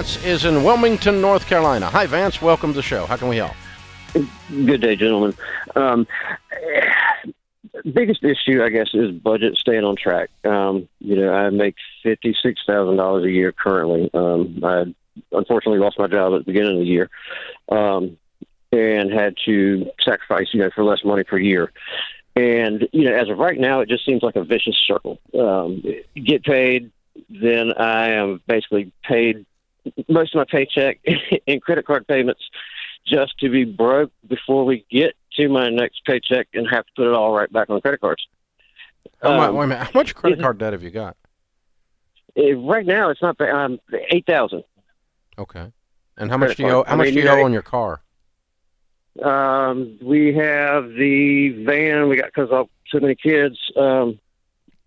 Vance is in Wilmington, North Carolina. Hi, Vance. Welcome to the show. How can we help? Good day, gentlemen. Biggest issue, I guess, is budget staying on track. I make $56,000 a year currently. I unfortunately lost my job at the beginning of the year and had to sacrifice, for less money per year. And, as of right now, it just seems like a vicious circle. Get paid, then I am basically paid most of my paycheck in credit card payments just to be broke before we get to my next paycheck and have to put it all right back on credit cards. Wait a minute. How much credit card debt have you got? Right now, it's not $8,000. Okay. And how much do you owe? How much do you owe on your car? We have the van we got because of so many kids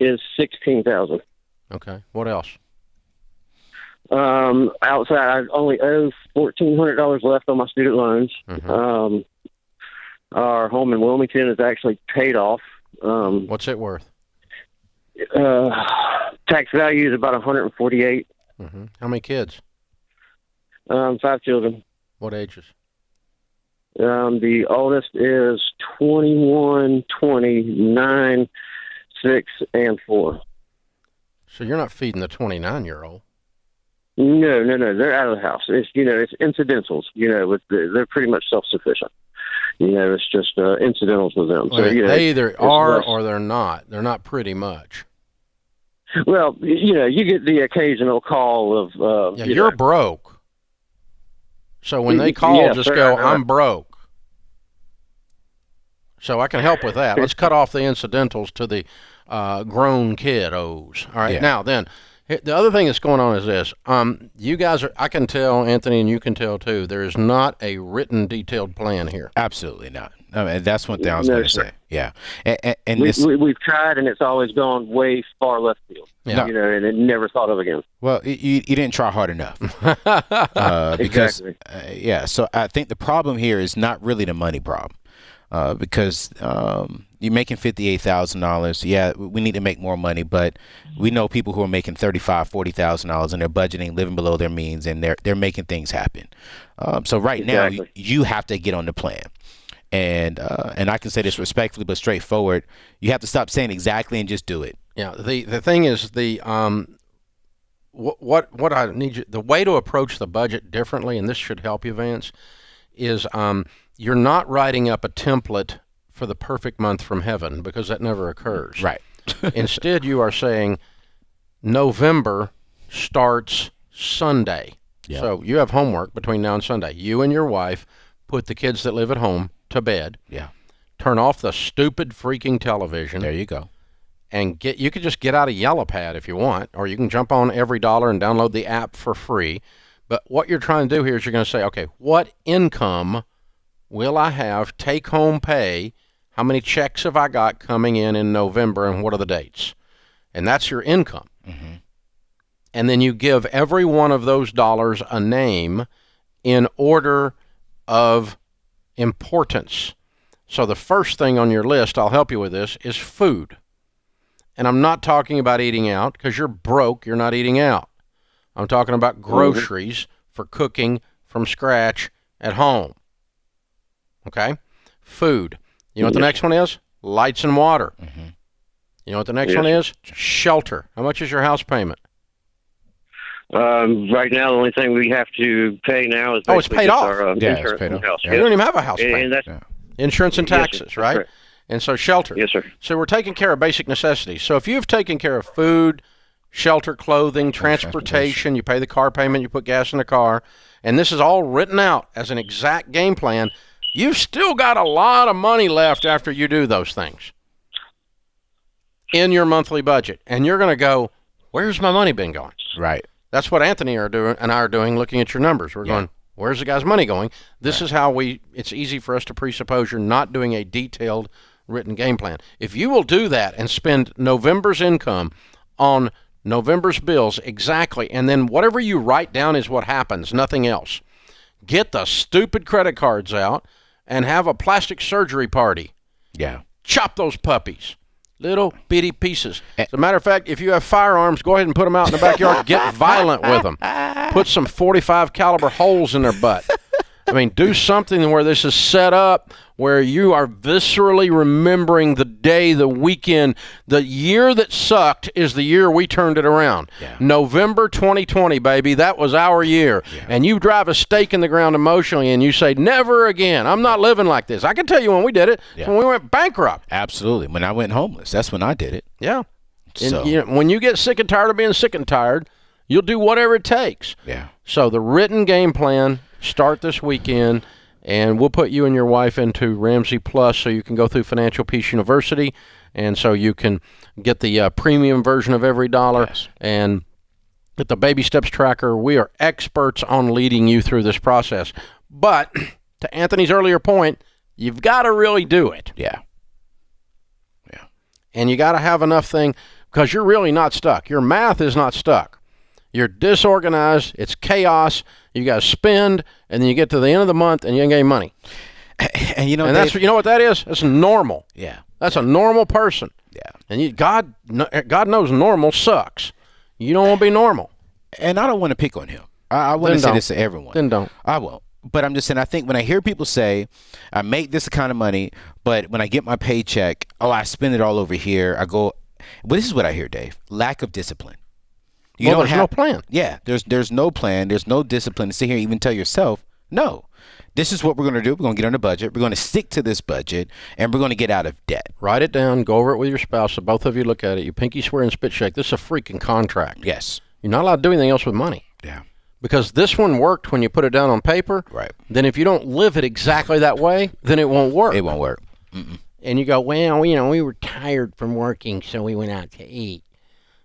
is $16,000. Okay. What else? Outside, I only owe $1,400 left on my student loans. Mm-hmm. Our home in Wilmington is actually paid off. What's it worth? Tax value is about $148. Mm-hmm. How many kids? 5 children. What ages? The oldest is 21, 20, 9, 6, and 4. So you're not feeding the 29-year-old. No. They're out of the house. It's it's incidentals. They're pretty much self-sufficient. It's just incidentals with them. So they either are or they're not. They're not pretty much. Well, you get the occasional call of. You're broke. So when they call, just go, I'm broke. So I can help with that. Let's cut off the incidentals to the grown kiddos. All right. Yeah. Now then. The other thing that's going on is this. You guys I can tell, Anthony, and you can tell too, there is not a written detailed plan here. Absolutely not. I mean, that's one thing I was going to say. Yeah. And we've tried, and it's always gone way far left field. Yeah. And it never thought of again. Well, you didn't try hard enough. Because, exactly. So I think the problem here is not really the money problem. Because you're making $58,000. Yeah, we need to make more money, but we know people who are making $35,000, $40,000 and they're budgeting, living below their means, and they're making things happen. So right now, you have to get on the plan. And I can say this respectfully but straightforward. You have to stop saying exactly and just do it. Yeah. The thing is what I need you, the way to approach the budget differently, and this should help you, Vance, is you're not writing up a template for the perfect month from heaven, because that never occurs. Right. Instead, you are saying November starts Sunday. Yeah. So you have homework between now and Sunday. You and your wife put the kids that live at home to bed. Yeah. Turn off the stupid freaking television. There you go. And you could just get out a Yellow Pad if you want, or you can jump on Every Dollar and download the app for free. But what you're trying to do here is you're going to say, okay, what income will I have take-home pay? How many checks have I got coming in November, and what are the dates? And that's your income. Mm-hmm. And then you give every one of those dollars a name in order of importance. So the first thing on your list, I'll help you with this, is food. And I'm not talking about eating out, because you're broke, you're not eating out. I'm talking about groceries for cooking from scratch at home. Okay? Food. You know what the next one is? Lights and water. Mm-hmm. You know what the next one is? Shelter. How much is your house payment? Right now, the only thing we have to pay now is it's paid off. Our, it's paid off. House. You don't even have a house payment. And that's, insurance and taxes, right? Correct. And so shelter. Yes, sir. So we're taking care of basic necessities. So if you've taken care of food, shelter, clothing, transportation, you pay the car payment, you put gas in the car, and this is all written out as an exact game plan, you've still got a lot of money left after you do those things in your monthly budget. And you're going to go, where's my money been going? Right. That's what Anthony and I are doing, looking at your numbers. We're going, where's the guy's money going? This is how it's easy for us to presuppose you're not doing a detailed written game plan. If you will do that and spend November's income on November's bills exactly, and then whatever you write down is what happens, nothing else. Get the stupid credit cards out and have a plastic surgery party. Yeah. Chop those puppies. Little bitty pieces. As a matter of fact, if you have firearms, go ahead and put them out in the backyard. Get violent with them. Put some 45 caliber holes in their butt. I mean, do something where this is set up where you are viscerally remembering the day, the weekend. The year that sucked is the year we turned it around. Yeah. November 2020, baby. That was our year. Yeah. And you drive a stake in the ground emotionally and you say, never again. I'm not living like this. I can tell you when we did it. Yeah. When we went bankrupt. Absolutely. When I went homeless. That's when I did it. Yeah. So. And, when you get sick and tired of being sick and tired, you'll do whatever it takes. Yeah. So the written game plan, start this weekend. And we'll put you and your wife into Ramsey Plus so you can go through Financial Peace University, and so you can get the premium version of every dollar. Yes. And with the Baby Steps Tracker, we are experts on leading you through this process. But to Anthony's earlier point, you've got to really do it. Yeah. And you got to have enough thing because you're really not stuck. Your math is not stuck. You're disorganized. It's chaos. You got to spend, and then you get to the end of the month, and you ain't getting money. And you know, and that's, you know what that is? That's normal. Yeah. That's a normal person. Yeah. And God knows normal sucks. You don't want to be normal. And I don't want to pick on him. I want to say this to everyone. Then don't. I won't. But I'm just saying, I think when I hear people say, I make this kind of money, but when I get my paycheck, I spend it all over here. I go, well, this is what I hear, Dave. Lack of discipline. There's no plan. Yeah, there's no plan. There's no discipline to sit here and even tell yourself, no, this is what we're going to do. We're going to get on the budget. We're going to stick to this budget, and we're going to get out of debt. Write it down. Go over it with your spouse so both of you look at it. You pinky swear and spit shake. This is a freaking contract. Yes. You're not allowed to do anything else with money. Yeah. Because this one worked when you put it down on paper. Right. Then if you don't live it exactly that way, then it won't work. It won't work. Mm-mm. And you go, well, we were tired from working, so we went out to eat.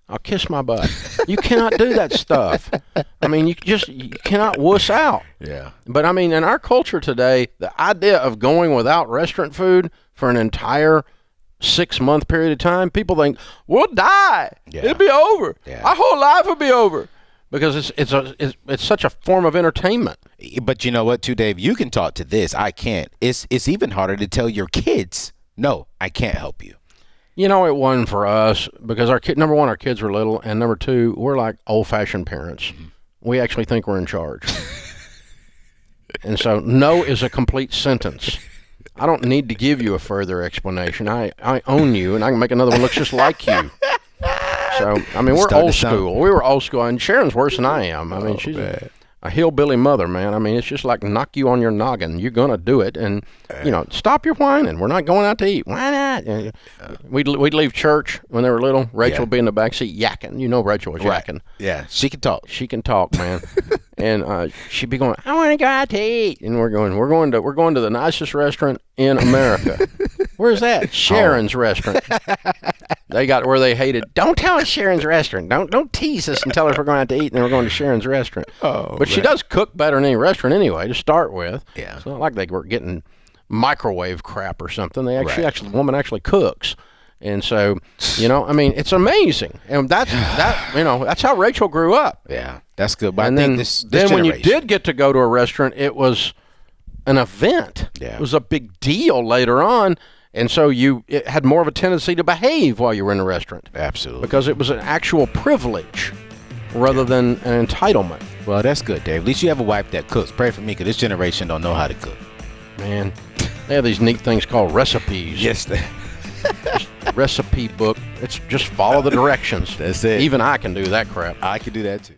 I'll kiss my butt. You cannot do that stuff. I mean, you cannot wuss out. Yeah. But I mean, in our culture today, the idea of going without restaurant food for an entire 6-month period of time, people think, we'll die. Yeah. It'll be over. Yeah. Our whole life will be over. Because it's such a form of entertainment. But you know what, too, Dave? You can talk to this. I can't. It's even harder to tell your kids, no, I can't help you. You know, it wasn't for us because number one, our kids were little, and number two, we're like old-fashioned parents. Mm-hmm. We actually think we're in charge. And so, no is a complete sentence. I don't need to give you a further explanation. I own you, and I can make another one look just like you. So, I mean, we're old school. We were old school, and Sharon's worse than I am. I mean, she's a hillbilly mother, man. I mean, it's just like knock you on your noggin. You're going to do it, and, stop your whining. We're not going out to eat. Why not? We'd leave church when they were little. Rachel would be in the backseat yakking. You know Rachel was yakking. Yeah, she can talk. She can talk, man. And she'd be going, I want to go out to eat. And we're going to the nicest restaurant in America. Where's that? Sharon's restaurant. They got where they hated. Don't tell us Sharon's restaurant. Don't tease us and tell us we're going out to eat and then we're going to Sharon's restaurant. Oh, but she does cook better than any restaurant anyway to start with. Yeah. It's not like they were getting microwave crap or something. They actually the woman actually cooks. And so, I mean, it's amazing. And that's how Rachel grew up. Yeah, that's good. But and I then, think this then when you did get to go to a restaurant, it was an event. Yeah. It was a big deal later on. And so it had more of a tendency to behave while you were in a restaurant. Absolutely. Because it was an actual privilege rather than an entitlement. Well, that's good, Dave. At least you have a wife that cooks. Pray for me because this generation don't know how to cook. Man, they have these neat things called recipes. Yes, Recipe book. It's just follow the directions. That's it. Even I can do that crap. I can do that too.